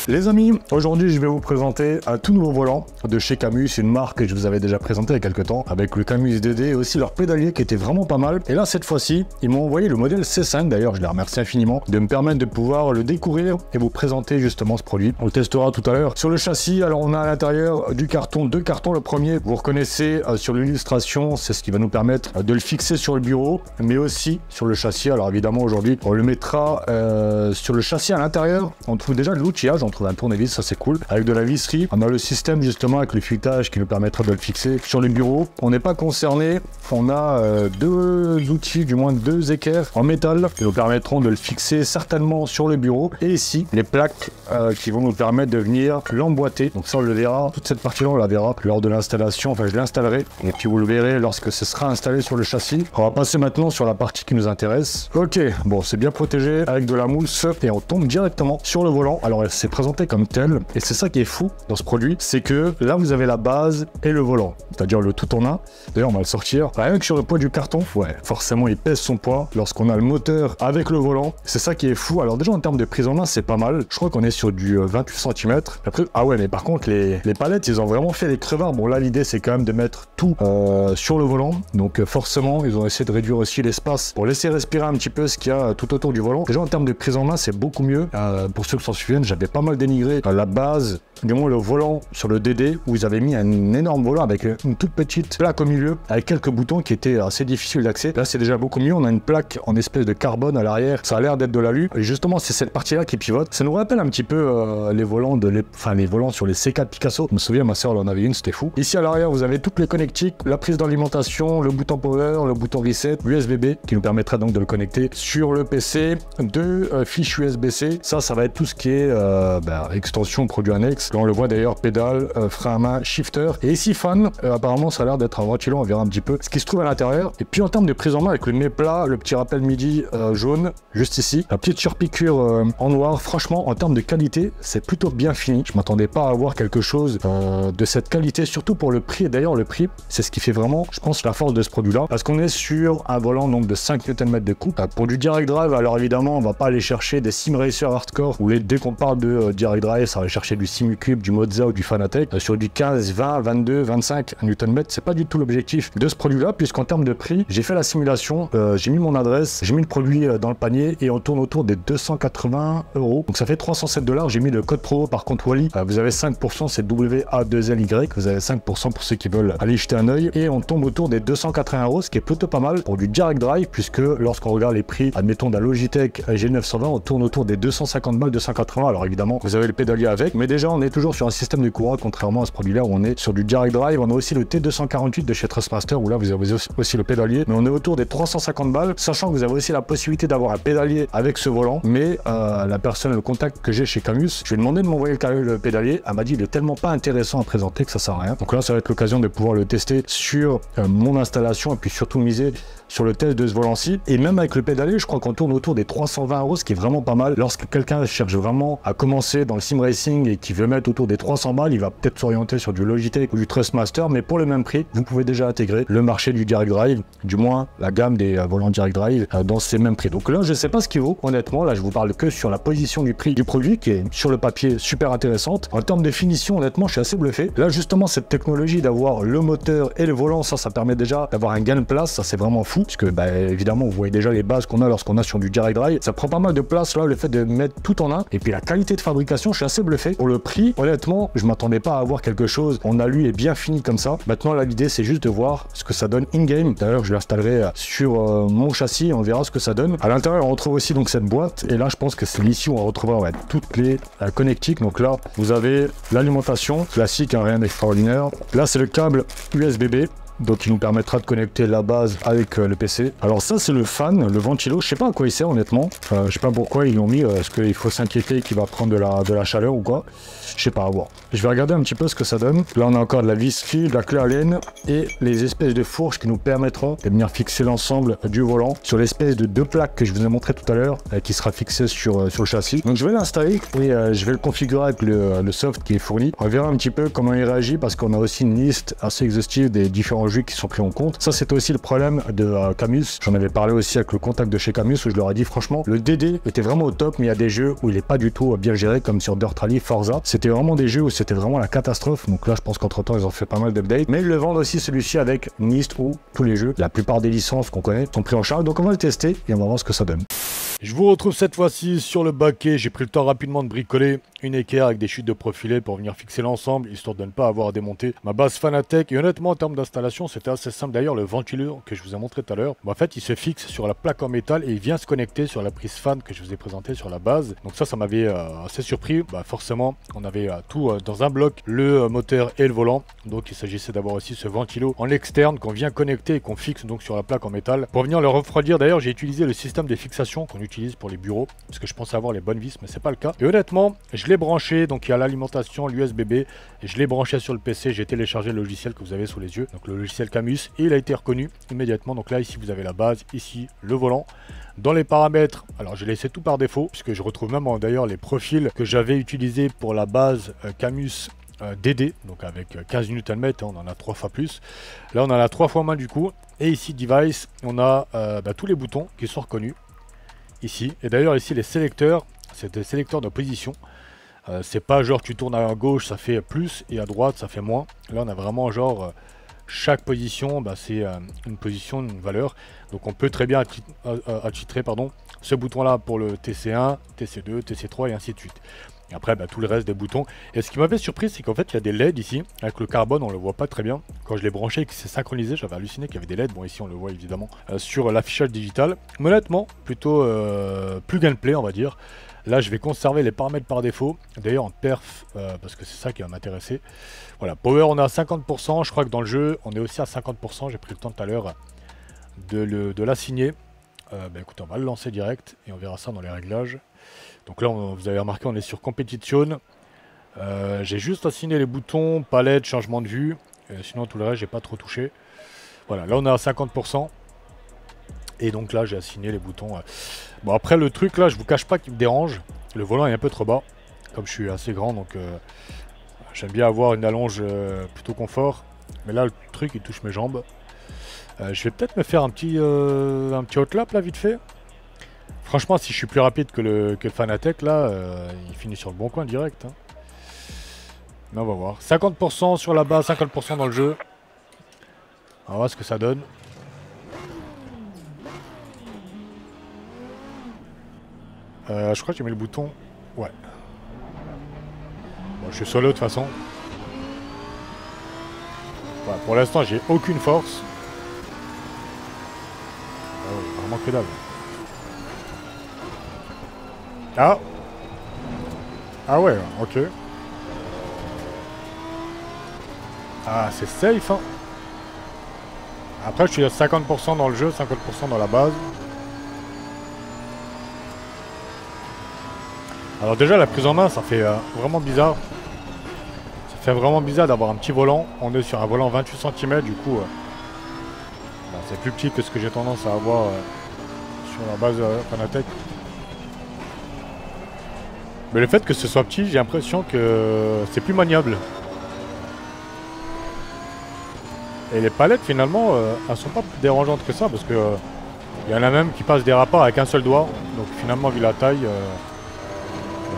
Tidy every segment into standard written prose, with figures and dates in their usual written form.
Les amis, aujourd'hui je vais vous présenter un tout nouveau volant de chez Camus, une marque que je vous avais déjà présentée il y a quelques temps, avec le Camus DD et aussi leur pédalier qui était vraiment pas mal. Et là cette fois-ci, ils m'ont envoyé le modèle C5, d'ailleurs je les remercie infiniment, de me permettre de pouvoir le découvrir et vous présenter justement ce produit. On le testera tout à l'heure. Sur le châssis, alors on a à l'intérieur du carton, deux cartons. Le premier, vous reconnaissez sur l'illustration, c'est ce qui va nous permettre de le fixer sur le bureau, mais aussi sur le châssis. Alors évidemment aujourd'hui, on le mettra sur le châssis à l'intérieur. On trouve déjà de l'outillage, on trouve un tournevis, ça c'est cool. Avec de la visserie, on a le système justement avec le filetage qui nous permettra de le fixer sur le bureau. On n'est pas concerné, on a deux outils, du moins deux équerres en métal qui nous permettront de le fixer certainement sur le bureau. Et ici, les plaques qui vont nous permettre de venir l'emboîter. Donc ça on le verra, toute cette partie-là on la verra lors de l'installation, enfin je l'installerai. Et puis vous le verrez lorsque ce sera installé sur le châssis. On va passer maintenant sur la partie qui nous intéresse. Ok, bon c'est bien protégé avec de la mousse et on tombe directement sur le volant. Alors c'est présenté comme tel et c'est ça qui est fou dans ce produit, c'est que là vous avez la base et le volant, c'est-à-dire le tout en un. D'ailleurs on va le sortir, rien que sur le poids du carton, ouais forcément il pèse son poids lorsqu'on a le moteur avec le volant. C'est ça qui est fou. Alors déjà en termes de prise en main c'est pas mal, je crois qu'on est sur du 28 cm. Après, ah ouais mais par contre les palettes ils ont vraiment fait des crevards. Bon là l'idée c'est quand même de mettre tout sur le volant, donc forcément ils ont essayé de réduire aussi l'espace pour laisser respirer un petit peu ce qu'il y a tout autour du volant. Déjà en termes de prise en main c'est beaucoup mieux. Pour ceux qui s'en souviennent, j'avais pas mal dénigré la base, du moins le volant sur le DD, où ils avaient mis un énorme volant avec une toute petite plaque au milieu avec quelques boutons qui étaient assez difficiles d'accès. Là c'est déjà beaucoup mieux, on a une plaque en espèce de carbone à l'arrière, ça a l'air d'être de l'alu et justement c'est cette partie là qui pivote. Ça nous rappelle un petit peu les volants les volants sur les C4 Picasso. Je me souviens, ma soeur elle en avait une, c'était fou. Ici à l'arrière vous avez toutes les connectiques, la prise d'alimentation, le bouton power, le bouton reset, USB-B qui nous permettra donc de le connecter sur le PC, deux fiches USB-C. Ça va être tout ce qui est extension produit annexe. Là on le voit d'ailleurs, pédale, frein à main, shifter. Et ici fan, apparemment ça a l'air d'être un ventilo, on verra un petit peu ce qui se trouve à l'intérieur. Et puis en termes de prise en main avec le nez plat, le petit rappel MIDI jaune, juste ici, la petite surpiqûre en noir, franchement en termes de qualité, c'est plutôt bien fini. Je m'attendais pas à avoir quelque chose de cette qualité, surtout pour le prix. Et d'ailleurs le prix, c'est ce qui fait vraiment, je pense, la force de ce produit-là. Parce qu'on est sur un volant donc de 5 Nm de coupe. Pour du direct drive, alors évidemment, on va pas aller chercher des sim racers hardcore, où dès qu'on parle de direct drive, ça va aller chercher du Simucube, du Mozza ou du Fanatec. Sur du 15, 20, 22, 25 Nm, c'est pas du tout l'objectif de ce produit-là, puisqu'en termes de prix, j'ai fait la simulation, j'ai mis mon adresse, j'ai mis le produit dans le panier et on tourne autour des 280 €. Donc ça fait 307 $. J'ai mis le code promo par contre Wally. Vous avez 5%, c'est WA2LY. Vous avez 5% pour ceux qui veulent aller jeter un œil. Et on tombe autour des 280 €, ce qui est plutôt pas mal pour du direct drive, puisque lorsqu'on regarde les prix, admettons d'un Logitech G920, on tourne autour des 250 balles, 280. Alors évidemment, vous avez le pédalier avec, mais déjà on est toujours sur un système de courroie, contrairement à ce produit-là où on est sur du direct drive. On a aussi le T248 de chez Trustmaster, où là vous avez aussi le pédalier, mais on est autour des 350 balles, sachant que vous avez aussi la possibilité d'avoir un pédalier avec ce volant. Mais la personne, le contact que j'ai chez Camus, je lui ai demandé de m'envoyer le pédalier. Elle m'a dit il est tellement pas intéressant à présenter que ça sert à rien. Donc là ça va être l'occasion de pouvoir le tester sur mon installation et puis surtout miser sur le test de ce volant-ci. Et même avec le pédalier, je crois qu'on tourne autour des 320 €, ce qui est vraiment pas mal. Lorsque quelqu'un cherche vraiment à commencer dans le sim racing et qui veut mettre autour des 300 balles, il va peut-être s'orienter sur du Logitech ou du Trustmaster, mais pour le même prix, vous pouvez déjà intégrer le marché du direct drive, du moins la gamme des volants direct drive dans ces mêmes prix. Donc là, je sais pas ce qu'il vaut, honnêtement. Là, je vous parle que sur la position du prix du produit, qui est sur le papier super intéressante. En termes de finition, honnêtement, je suis assez bluffé. Là, justement, cette technologie d'avoir le moteur et le volant, ça permet déjà d'avoir un gain de place. Ça, c'est vraiment fou, puisque évidemment, vous voyez déjà les bases qu'on a lorsqu'on a sur du direct drive. Ça prend pas mal de place là, le fait de mettre tout en un. Et puis la qualité de fabrication, je suis assez bluffé. Pour le prix, honnêtement, je m'attendais pas à avoir quelque chose en alu et bien fini comme ça. Maintenant, là, l'idée, c'est juste de voir ce que ça donne in-game. D'ailleurs, je l'installerai sur mon châssis, on verra ce que ça donne. À l'intérieur, on retrouve aussi donc cette boîte. Et là, je pense que c'est ici où on retrouvera toutes les connectiques. Donc là, vous avez l'alimentation classique, hein, rien d'extraordinaire. Là, c'est le câble USB-B. Donc il nous permettra de connecter la base avec le PC. Alors ça c'est le fan, le ventilo, je sais pas à quoi il sert honnêtement. Je sais pas pourquoi ils l'ont mis, est-ce qu'il faut s'inquiéter qu'il va prendre de la chaleur ou quoi? Je sais pas, à voir. Je vais regarder un petit peu ce que ça donne. Là on a encore de la visserie, de la clé Allen et les espèces de fourches qui nous permettront de venir fixer l'ensemble du volant sur l'espèce de deux plaques que je vous ai montré tout à l'heure qui sera fixée sur le châssis. Donc je vais l'installer et je vais le configurer avec le soft qui est fourni. On verra un petit peu comment il réagit parce qu'on a aussi une liste assez exhaustive des différents différents jus qui sont pris en compte. Ça, c'était aussi le problème de Camus. J'en avais parlé aussi avec le contact de chez Camus où je leur ai dit franchement, le DD était vraiment au top, mais il y a des jeux où il est pas du tout bien géré, comme sur Dirt Rally, Forza. C'était vraiment des jeux où c'était vraiment la catastrophe. Donc là, je pense qu'entre temps, ils ont fait pas mal d'updates. Mais ils le vendent aussi celui-ci avec Myst où tous les jeux, la plupart des licences qu'on connaît, sont pris en charge. Donc on va le tester et on va voir ce que ça donne. Je vous retrouve cette fois-ci sur le baquet. J'ai pris le temps rapidement de bricoler une équerre avec des chutes de profilé pour venir fixer l'ensemble, histoire de ne pas avoir à démonter ma base Fanatec. Et honnêtement, en termes d'installation, c'était assez simple. D'ailleurs, le ventilo que je vous ai montré tout à l'heure, en fait, il se fixe sur la plaque en métal et il vient se connecter sur la prise fan que je vous ai présentée sur la base. Donc ça m'avait assez surpris. Forcément, on avait tout dans un bloc, le moteur et le volant. Donc il s'agissait d'avoir aussi ce ventilo en externe qu'on vient connecter et qu'on fixe donc sur la plaque en métal. Pour venir le refroidir, d'ailleurs, j'ai utilisé le système de fixation qu'on utilise pour les bureaux, parce que je pensais avoir les bonnes vis, mais c'est pas le cas. Et honnêtement, je l'ai branché, donc il y a l'alimentation, l'USB-B, et je l'ai branché sur le PC, j'ai téléchargé le logiciel que vous avez sous les yeux, donc le logiciel Camus, et il a été reconnu immédiatement. Donc là, ici, vous avez la base, ici, le volant. Dans les paramètres, alors j'ai laissé tout par défaut, puisque je retrouve même d'ailleurs les profils que j'avais utilisés pour la base Camus DD, donc avec 15 Nm, on en a 3 fois plus. Là, on en a 3 fois moins du coup. Et ici, Device, on a tous les boutons qui sont reconnus. Ici, et d'ailleurs ici les sélecteurs, c'est des sélecteurs de position, c'est pas genre tu tournes à gauche ça fait plus et à droite ça fait moins. Là on a vraiment genre chaque position c'est une position, une valeur, donc on peut très bien attitrer ce bouton là pour le TC1, TC2, TC3 et ainsi de suite. Et après tout le reste des boutons. Et ce qui m'avait surpris, c'est qu'en fait il y a des LED ici. Avec le carbone on le voit pas très bien. Quand je l'ai branché et que c'est synchronisé, j'avais halluciné qu'il y avait des LED. Bon, ici on le voit évidemment sur l'affichage digital. Mais honnêtement, plutôt plus gameplay on va dire. Là je vais conserver les paramètres par défaut. D'ailleurs en perf, parce que c'est ça qui va m'intéresser. Voilà, power on est à 50%. Je crois que dans le jeu on est aussi à 50%. J'ai pris le temps tout à l'heure de l'assigner. Écoutez, on va le lancer direct et on verra ça dans les réglages. Donc là, vous avez remarqué, on est sur Competition. J'ai juste assigné les boutons, palette, changement de vue. Sinon, tout le reste, j'ai pas trop touché. Voilà, là, on est à 50%. Et donc là, j'ai assigné les boutons. Bon, après, le truc, là, je vous cache pas qu'il me dérange. Le volant est un peu trop bas. Comme je suis assez grand, donc j'aime bien avoir une allonge plutôt confort. Mais là, le truc, il touche mes jambes. Je vais peut-être me faire un petit hot lap, là, vite fait. Franchement, si je suis plus rapide que le Fanatec, là, il finit sur le bon coin direct. Hein. Mais on va voir. 50% sur la base, 50% dans le jeu. On va voir ce que ça donne. Je crois que j'ai mis le bouton. Ouais. Bon, je suis solo de toute façon. Voilà, pour l'instant, j'ai aucune force. Ah ouais, vraiment que dalle. Ah. Ah ouais, ok. Ah, c'est safe, hein. Après, je suis à 50% dans le jeu, 50% dans la base. Alors déjà, la prise en main, ça fait vraiment bizarre. Ça fait vraiment bizarre d'avoir un petit volant. On est sur un volant 28 cm, du coup, c'est plus petit que ce que j'ai tendance à avoir sur la base Fanatec. Mais le fait que ce soit petit, j'ai l'impression que c'est plus maniable. Et les palettes, finalement, elles sont pas plus dérangeantes que ça, parce que il y en a même qui passent des rapports avec un seul doigt. Donc finalement, vu la taille,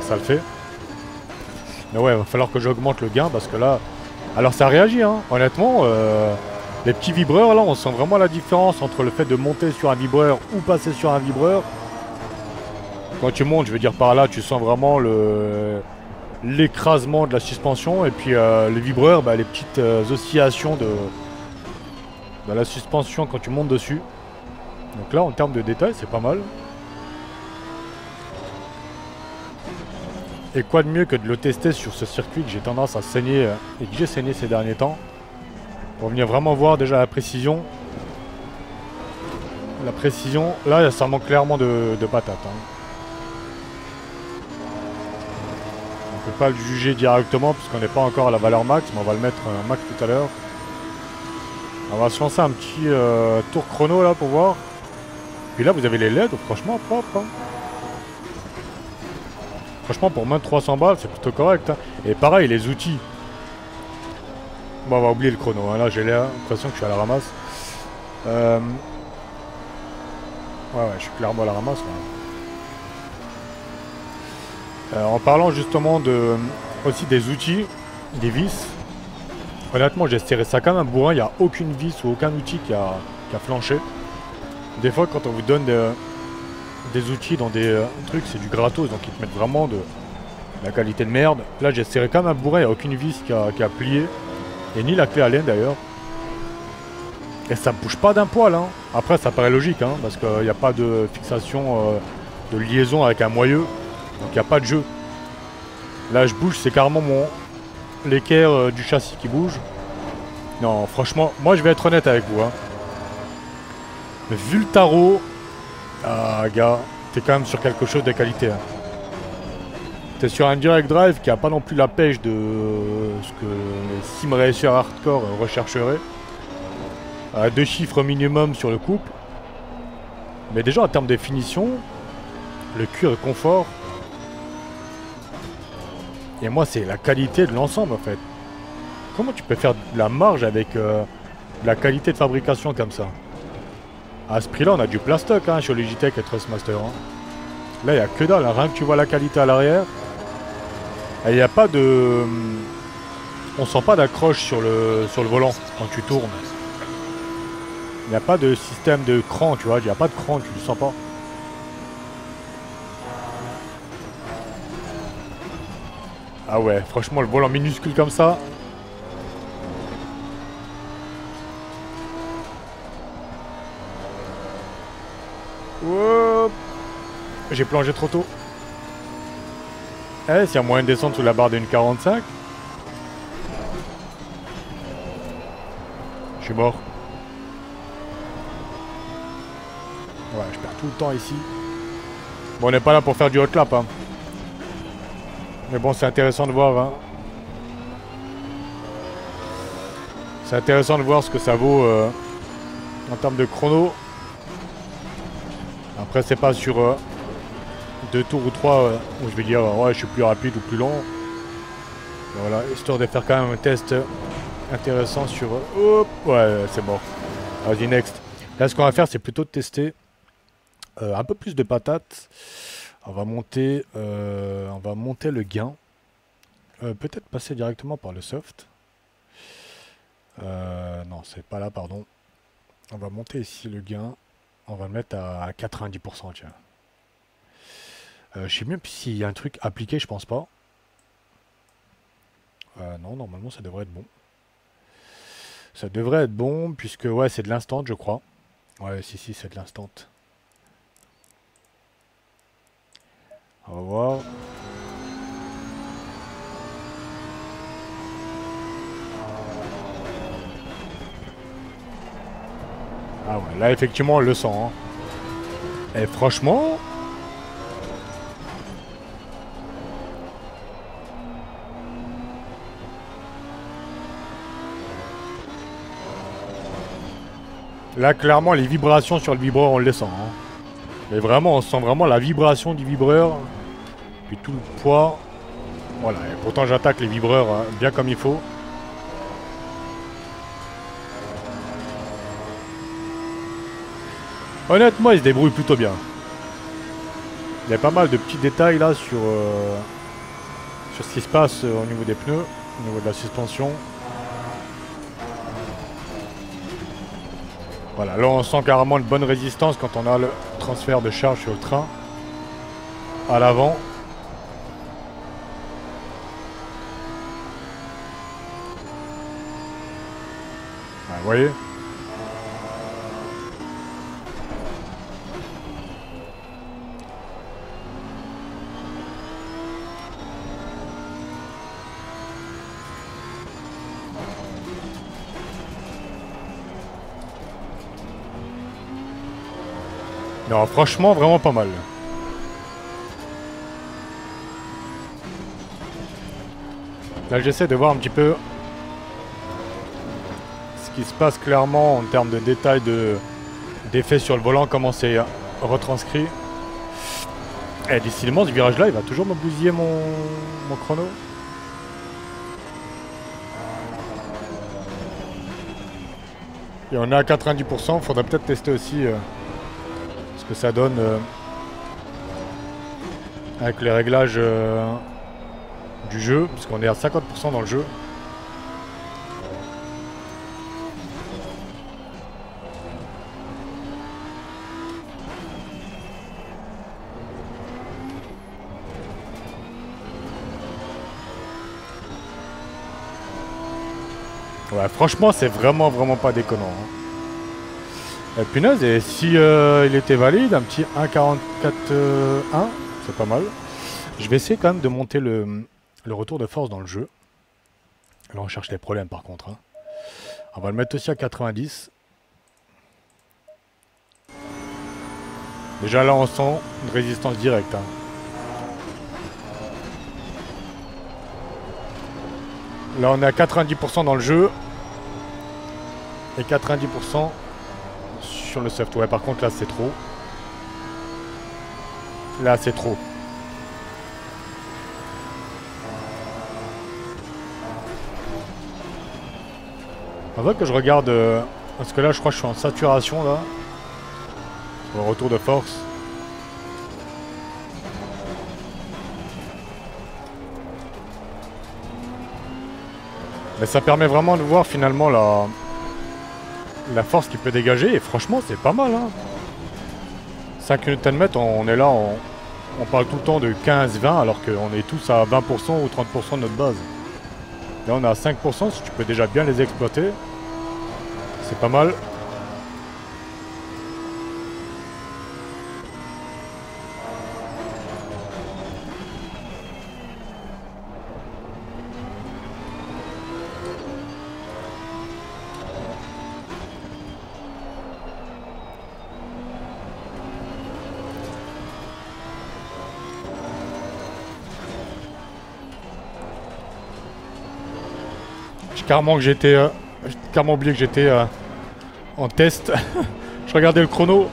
ça le fait. Mais ouais, il va falloir que j'augmente le gain, parce que là... Alors ça réagit, hein. Honnêtement, les petits vibreurs, là, on sent vraiment la différence entre le fait de monter sur un vibreur ou passer sur un vibreur. Quand tu montes, je veux dire par là, tu sens vraiment l'écrasement de la suspension. Et puis le vibreur, les petites oscillations de la suspension quand tu montes dessus. Donc là, en termes de détails, c'est pas mal. Et quoi de mieux que de le tester sur ce circuit que j'ai tendance à saigner et que j'ai saigné ces derniers temps. Pour venir vraiment voir déjà la précision. La précision, là, ça manque clairement de patate. Hein. On peut pas le juger directement puisqu'on n'est pas encore à la valeur max, mais on va le mettre max tout à l'heure. On va se lancer un petit tour chrono là pour voir. Puis là vous avez les LED, franchement propre. Hein. Franchement pour moins de 300 balles c'est plutôt correct. Hein. Et pareil les outils. Bon, on va oublier le chrono, hein. Là j'ai l'impression que je suis à la ramasse. Ouais, je suis clairement à la ramasse. En parlant justement aussi des outils, des vis, honnêtement j'ai serré ça comme un bourrin, il n'y a aucune vis ou aucun outil qui a flanché. Des fois quand on vous donne des outils dans des trucs, c'est du gratos, donc ils te mettent vraiment de la qualité de merde. Là j'ai serré comme un bourrin, il n'y a aucune vis qui a plié, et ni la clé Allen d'ailleurs. Et ça bouge pas d'un poil, hein. Après ça paraît logique, hein, parce qu'il n'y a pas de fixation de liaison avec un moyeu, donc il n'y a pas de jeu. Là je bouge, c'est carrément l'équerre du châssis qui bouge. Non franchement, moi je vais être honnête avec vous, hein. Vu le tarot, ah gars, t'es quand même sur quelque chose de qualité, hein. T'es sur un direct drive qui a pas non plus la pêche de ce que les sim racers hardcore rechercheraient. 2 chiffres minimum sur le couple. Mais déjà en termes de finition, le cuir et confort. Et moi c'est la qualité de l'ensemble en fait. Comment tu peux faire de la marge avec de la qualité de fabrication comme ça? À ce prix là on a du plastoc, hein, chez Logitech et Trustmaster, hein. Là il n'y a que dalle, hein. Rien que tu vois la qualité à l'arrière. Et il n'y a pas de... On sent pas d'accroche sur le volant quand tu tournes. Il n'y a pas de système de cran, tu vois, il n'y a pas de cran, tu le sens pas. Ah ouais, franchement, le volant minuscule comme ça. Hop. J'ai plongé trop tôt. Eh, s'il y a moyen de descendre sous la barre d'une 45. Je suis mort. Ouais, je perds tout le temps ici. Bon, on n'est pas là pour faire du hot lap, hein. Mais bon, c'est intéressant de voir, hein. C'est intéressant de voir ce que ça vaut en termes de chrono. Après, c'est pas sur 2 tours ou 3 où je vais dire ouais, je suis plus rapide ou plus long. Et voilà, histoire de faire quand même un test intéressant sur... Hop, ouais, c'est mort. Vas-y, next. Là, ce qu'on va faire, c'est plutôt de tester un peu plus de patates. On va monter le gain. Peut-être passer directement par le soft. Non, c'est pas là, pardon. On va monter ici le gain. On va le mettre à 90%, tiens. Je sais même s'il y a un truc appliqué, je pense pas. Non, normalement, ça devrait être bon. Ça devrait être bon, puisque, ouais, c'est de l'instant, je crois. Ouais, si, c'est de l'instant. On va voir. Ah ouais, là, effectivement, on le sent, hein. Et franchement... Là, clairement, les vibrations sur le vibreur, on les sent, hein. Mais vraiment, on sent vraiment la vibration du vibreur. Puis tout le poids. Voilà, et pourtant j'attaque les vibreurs hein, bien comme il faut. Honnêtement, il se débrouille plutôt bien. Il y a pas mal de petits détails là sur ce qui se passe au niveau des pneus, au niveau de la suspension. Voilà, là on sent carrément une bonne résistance quand on a le transfert de charge sur le train. À l'avant. Vous voyez? Non, franchement, vraiment pas mal. Là, j'essaie de voir un petit peu ce qui se passe clairement en termes de détails d'effets sur le volant, comment c'est retranscrit. Et décidément, ce virage-là, il va toujours me bousiller mon chrono. Et on est à 90%, faudrait peut-être tester aussi ce que ça donne avec les réglages du jeu, parce qu'on est à 50% dans le jeu. Ouais, franchement, c'est vraiment pas déconnant. Hein. Punaise, et si il était valide, un petit 1.44.1, c'est pas mal. Je vais essayer quand même de monter le retour de force dans le jeu. Là, on cherche les problèmes par contre. Hein. On va le mettre aussi à 90. Déjà là, on sent une résistance directe. Hein. Là, on est à 90% dans le jeu. Et 90% sur le soft. Ouais, par contre, là, c'est trop. Là, c'est trop. On va que je regarde... parce que là, je crois que je suis en saturation, là. Sur le retour de force. Mais ça permet vraiment de voir finalement la force qu'il peut dégager. Et franchement, c'est pas mal. Hein. 5 Nm, on est là, on parle tout le temps de 15-20 alors qu'on est tous à 20% ou 30% de notre base. Là, on est à 5%, si tu peux déjà bien les exploiter. C'est pas mal. J'ai carrément oublié que j'étais en test. Je regardais le chrono.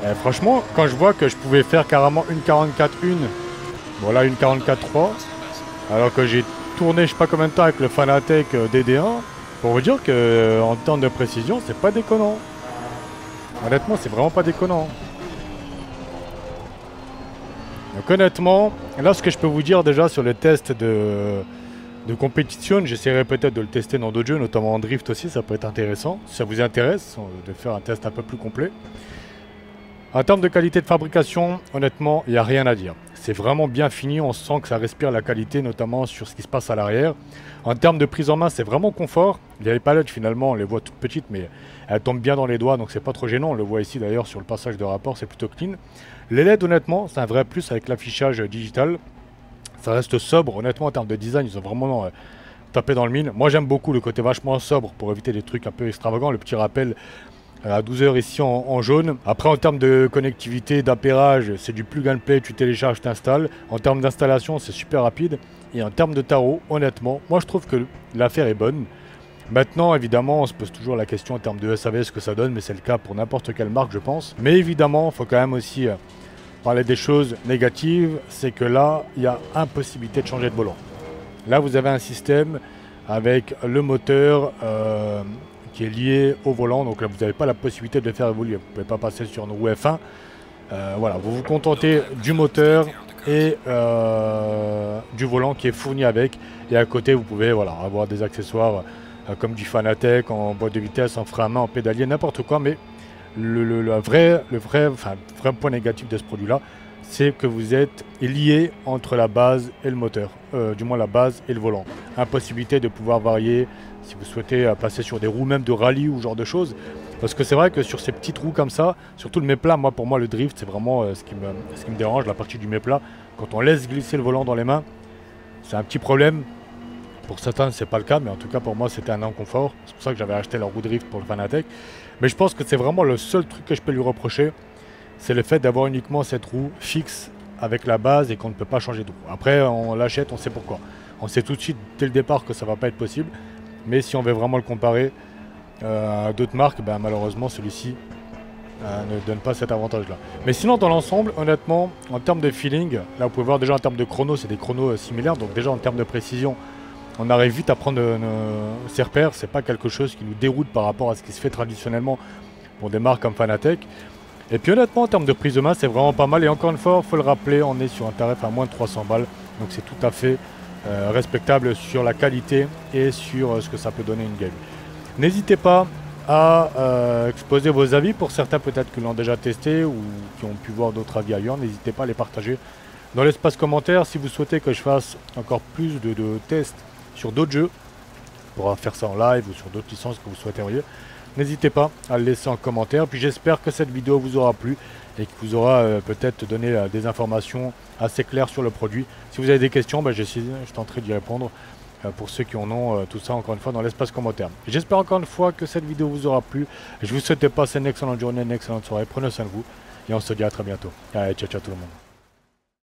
Et franchement, quand je vois que je pouvais faire carrément une 44.1, voilà une 44.3, alors que j'ai tourné je sais pas combien de temps avec le Fanatec DD1, pour vous dire que en termes de précision, c'est pas déconnant. Honnêtement, c'est vraiment pas déconnant. Donc honnêtement, là ce que je peux vous dire déjà sur les tests de compétition, j'essaierai peut-être de le tester dans d'autres jeux, notamment en drift aussi, ça peut être intéressant. Si ça vous intéresse, de faire un test un peu plus complet. En termes de qualité de fabrication, honnêtement, il n'y a rien à dire. C'est vraiment bien fini, on sent que ça respire la qualité, notamment sur ce qui se passe à l'arrière. En termes de prise en main, c'est vraiment confort. Les palettes, finalement, on les voit toutes petites, mais elles tombent bien dans les doigts, donc c'est pas trop gênant. On le voit ici d'ailleurs sur le passage de rapport, c'est plutôt clean. Les LED, honnêtement, c'est un vrai plus avec l'affichage digital. Ça reste sobre, honnêtement, en termes de design, ils ont vraiment tapé dans le mine. Moi, j'aime beaucoup le côté vachement sobre pour éviter des trucs un peu extravagants. Le petit rappel à 12 h ici en jaune. Après, en termes de connectivité, d'appérage, c'est du plug and play, tu télécharges, t'installes. En termes d'installation, c'est super rapide. Et en termes de tarot, honnêtement, moi je trouve que l'affaire est bonne. Maintenant, évidemment, on se pose toujours la question en termes de SAV, ce que ça donne, mais c'est le cas pour n'importe quelle marque, je pense. Mais évidemment, il faut quand même aussi parler des choses négatives. C'est que là, il y a impossibilité de changer de volant. Là, vous avez un système avec le moteur qui est lié au volant, donc là vous n'avez pas la possibilité de le faire évoluer, vous ne pouvez pas passer sur une roue F1, voilà, vous vous contentez du moteur et du volant qui est fourni avec, et à côté vous pouvez voilà, avoir des accessoires comme du Fanatec, en boîte de vitesse, en frein à main, en pédalier, n'importe quoi, mais le vrai point négatif de ce produit là, c'est que vous êtes lié entre la base et le moteur, du moins la base et le volant. Impossibilité de pouvoir varier si vous souhaitez passer sur des roues même de rallye ou ce genre de choses. Parce que c'est vrai que sur ces petites roues comme ça, surtout le méplat, pour moi le drift c'est vraiment ce qui me dérange, la partie du méplat. Quand on laisse glisser le volant dans les mains, c'est un petit problème. Pour certains c'est pas le cas, mais en tout cas pour moi c'était un inconfort. C'est pour ça que j'avais acheté la roue drift pour le Fanatec. Mais je pense que c'est vraiment le seul truc que je peux lui reprocher. C'est le fait d'avoir uniquement cette roue fixe avec la base et qu'on ne peut pas changer de roue. Après, on l'achète, on sait pourquoi. On sait tout de suite, dès le départ, que ça ne va pas être possible. Mais si on veut vraiment le comparer à d'autres marques, ben, malheureusement, celui-ci ne donne pas cet avantage-là. Mais sinon, dans l'ensemble, honnêtement, en termes de feeling, là, vous pouvez voir déjà en termes de chrono, c'est des chronos similaires. Donc déjà, en termes de précision, on arrive vite à prendre ses repères. C'est pas quelque chose qui nous déroute par rapport à ce qui se fait traditionnellement pour des marques comme Fanatec. Et puis honnêtement, en termes de prise de main, c'est vraiment pas mal. Et encore une fois, il faut le rappeler, on est sur un tarif à moins de 300 balles. Donc c'est tout à fait respectable sur la qualité et sur ce que ça peut donner une game. N'hésitez pas à exposer vos avis. Pour certains peut-être qui l'ont déjà testé ou qui ont pu voir d'autres avis ailleurs. N'hésitez pas à les partager dans l'espace commentaire. Si vous souhaitez que je fasse encore plus de tests sur d'autres jeux, on pourra faire ça en live ou sur d'autres licences que vous souhaiteriez. N'hésitez pas à le laisser en commentaire. Puis j'espère que cette vidéo vous aura plu et que vous aura peut-être donné des informations assez claires sur le produit. Si vous avez des questions, je tenterai d'y répondre pour ceux qui en ont, tout ça encore une fois dans l'espace commentaire. J'espère encore une fois que cette vidéo vous aura plu. Je vous souhaite de passer une excellente journée, une excellente soirée. Prenez soin de vous et on se dit à très bientôt. Allez, ciao ciao tout le monde.